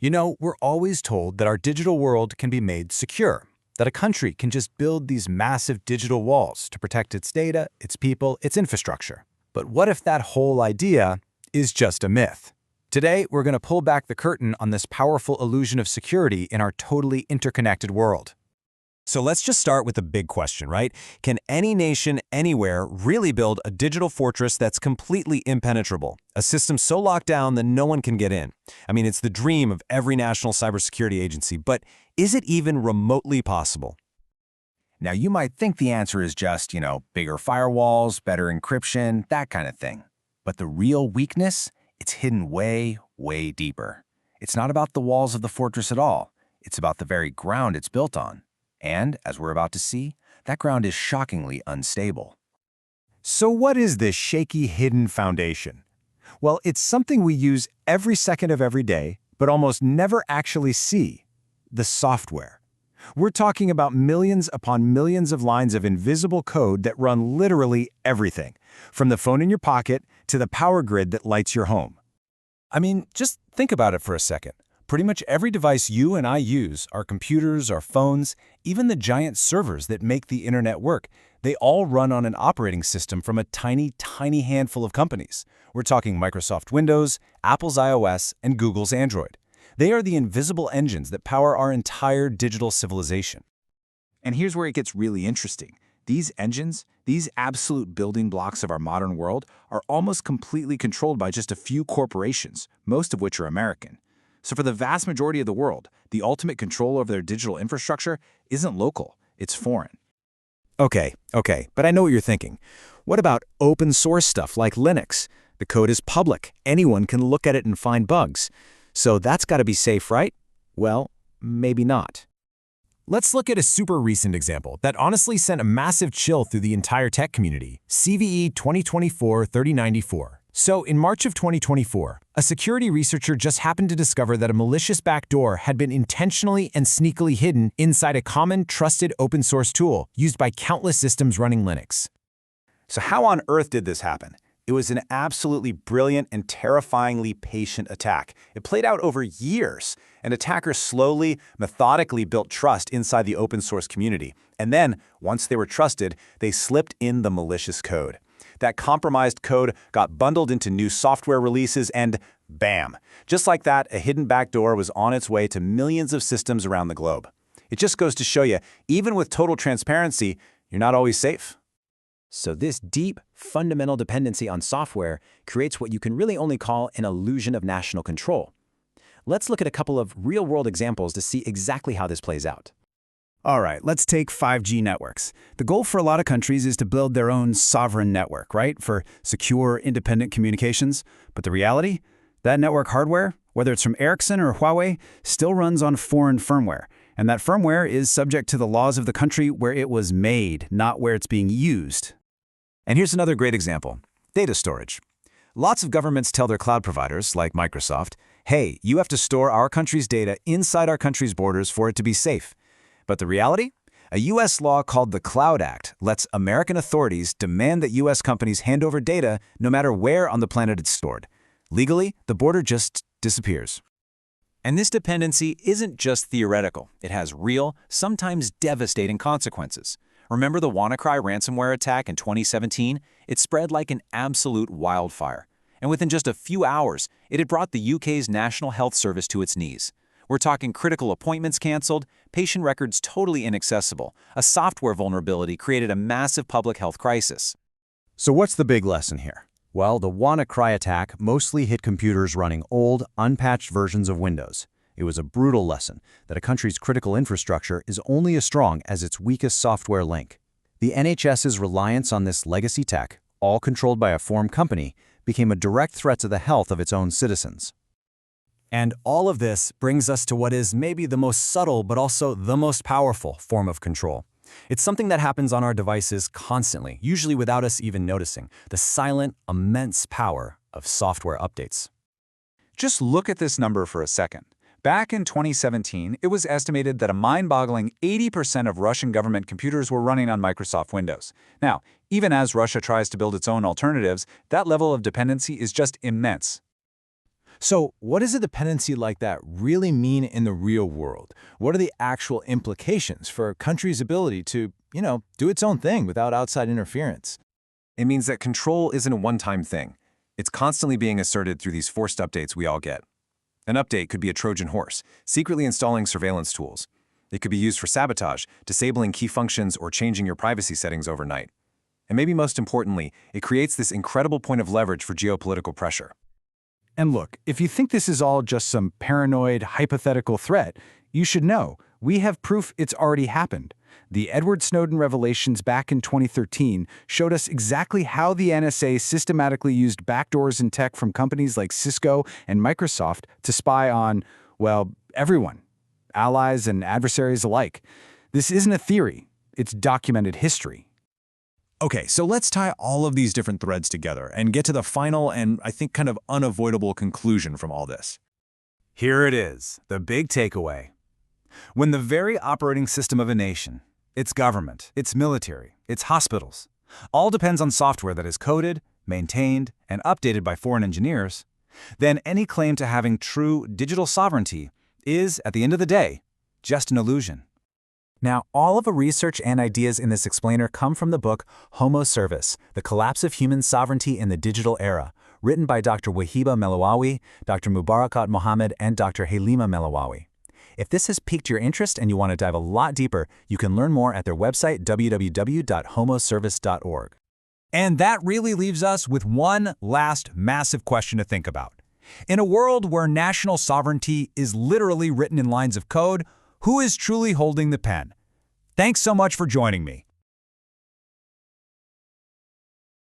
You know, we're always told that our digital world can be made secure, that a country can just build these massive digital walls to protect its data, its people, its infrastructure. But what if that whole idea is just a myth? Today, we're going to pull back the curtain on this powerful illusion of security in our totally interconnected world. So let's just start with the big question, right? Can any nation anywhere really build a digital fortress that's completely impenetrable? A system so locked down that no one can get in? I mean, it's the dream of every national cybersecurity agency, but is it even remotely possible? Now, you might think the answer is just, bigger firewalls, better encryption, that kind of thing. But the real weakness, it's hidden way, way deeper. It's not about the walls of the fortress at all. It's about the very ground it's built on. And, as we're about to see, that ground is shockingly unstable. So what is this shaky hidden foundation? Well, it's something we use every second of every day, but almost never actually see: the software. We're talking about millions upon millions of lines of invisible code that run literally everything, from the phone in your pocket to the power grid that lights your home. I mean, just think about it for a second. Pretty much every device you and I use, our computers, our phones, even the giant servers that make the internet work, they all run on an operating system from a tiny, tiny handful of companies. We're talking Microsoft Windows, Apple's iOS, and Google's Android. They are the invisible engines that power our entire digital civilization. And here's where it gets really interesting. These engines, these absolute building blocks of our modern world, are almost completely controlled by just a few corporations, most of which are American. So for the vast majority of the world, the ultimate control over their digital infrastructure isn't local, it's foreign. Okay, but I know what you're thinking. What about open source stuff like Linux? The code is public. Anyone can look at it and find bugs. So that's got to be safe, right? Well, maybe not. Let's look at a super recent example that honestly sent a massive chill through the entire tech community: CVE 2024-3094. So in March of 2024, a security researcher just happened to discover that a malicious backdoor had been intentionally and sneakily hidden inside a common, trusted open-source tool used by countless systems running Linux. So how on earth did this happen? It was an absolutely brilliant and terrifyingly patient attack. It played out over years, and attackers slowly, methodically built trust inside the open-source community. And then, once they were trusted, they slipped in the malicious code. That compromised code got bundled into new software releases and bam! Just like that, a hidden backdoor was on its way to millions of systems around the globe. It just goes to show you, even with total transparency, you're not always safe. So this deep, fundamental dependency on software creates what you can really only call an illusion of national control. Let's look at a couple of real-world examples to see exactly how this plays out. All right, let's take 5G networks. The goal for a lot of countries is to build their own sovereign network, right? For secure, independent communications. But the reality? That network hardware, whether it's from Ericsson or Huawei, still runs on foreign firmware. And that firmware is subject to the laws of the country where it was made, not where it's being used. And here's another great example: data storage. Lots of governments tell their cloud providers, like Microsoft, hey, you have to store our country's data inside our country's borders for it to be safe. But the reality? A U.S. law called the Cloud Act lets American authorities demand that U.S. companies hand over data no matter where on the planet it's stored. Legally, the border just disappears. And this dependency isn't just theoretical. It has real, sometimes devastating consequences. Remember the WannaCry ransomware attack in 2017? It spread like an absolute wildfire. And within just a few hours, it had brought the UK's National Health Service to its knees. We're talking critical appointments canceled, patient records totally inaccessible. A software vulnerability created a massive public health crisis. So what's the big lesson here? Well, the WannaCry attack mostly hit computers running old, unpatched versions of Windows. It was a brutal lesson that a country's critical infrastructure is only as strong as its weakest software link. The NHS's reliance on this legacy tech, all controlled by a foreign company, became a direct threat to the health of its own citizens. And all of this brings us to what is maybe the most subtle but also the most powerful form of control. It's something that happens on our devices constantly, usually without us even noticing: the silent, immense power of software updates. Just look at this number for a second. Back in 2017, it was estimated that a mind-boggling 80% of Russian government computers were running on Microsoft Windows. Now, even as Russia tries to build its own alternatives, that level of dependency is just immense. So what does a dependency like that really mean in the real world? What are the actual implications for a country's ability to, do its own thing without outside interference? It means that control isn't a one-time thing. It's constantly being asserted through these forced updates we all get. An update could be a Trojan horse, secretly installing surveillance tools. It could be used for sabotage, disabling key functions, or changing your privacy settings overnight. And maybe most importantly, it creates this incredible point of leverage for geopolitical pressure. And look, if you think this is all just some paranoid, hypothetical threat, you should know, we have proof it's already happened. The Edward Snowden revelations back in 2013 showed us exactly how the NSA systematically used backdoors in tech from companies like Cisco and Microsoft to spy on, well, everyone, allies and adversaries alike. This isn't a theory, it's documented history. Okay, so let's tie all of these different threads together and get to the final and, I think, kind of unavoidable conclusion from all this. Here it is, the big takeaway. When the very operating system of a nation, its government, its military, its hospitals, all depends on software that is coded, maintained, and updated by foreign engineers, then any claim to having true digital sovereignty is, at the end of the day, just an illusion. Now, all of the research and ideas in this explainer come from the book Homo-Servus, The Collapse of Human Sovereignty in the Digital Era, written by Dr. Wahiba Melawawi, Dr. Mubarakat Mohammed, and Dr. Halima Melawawi. If this has piqued your interest and you want to dive a lot deeper, you can learn more at their website, www.homoservus.org. And that really leaves us with one last massive question to think about. In a world where national sovereignty is literally written in lines of code, who is truly holding the pen? Thanks so much for joining me.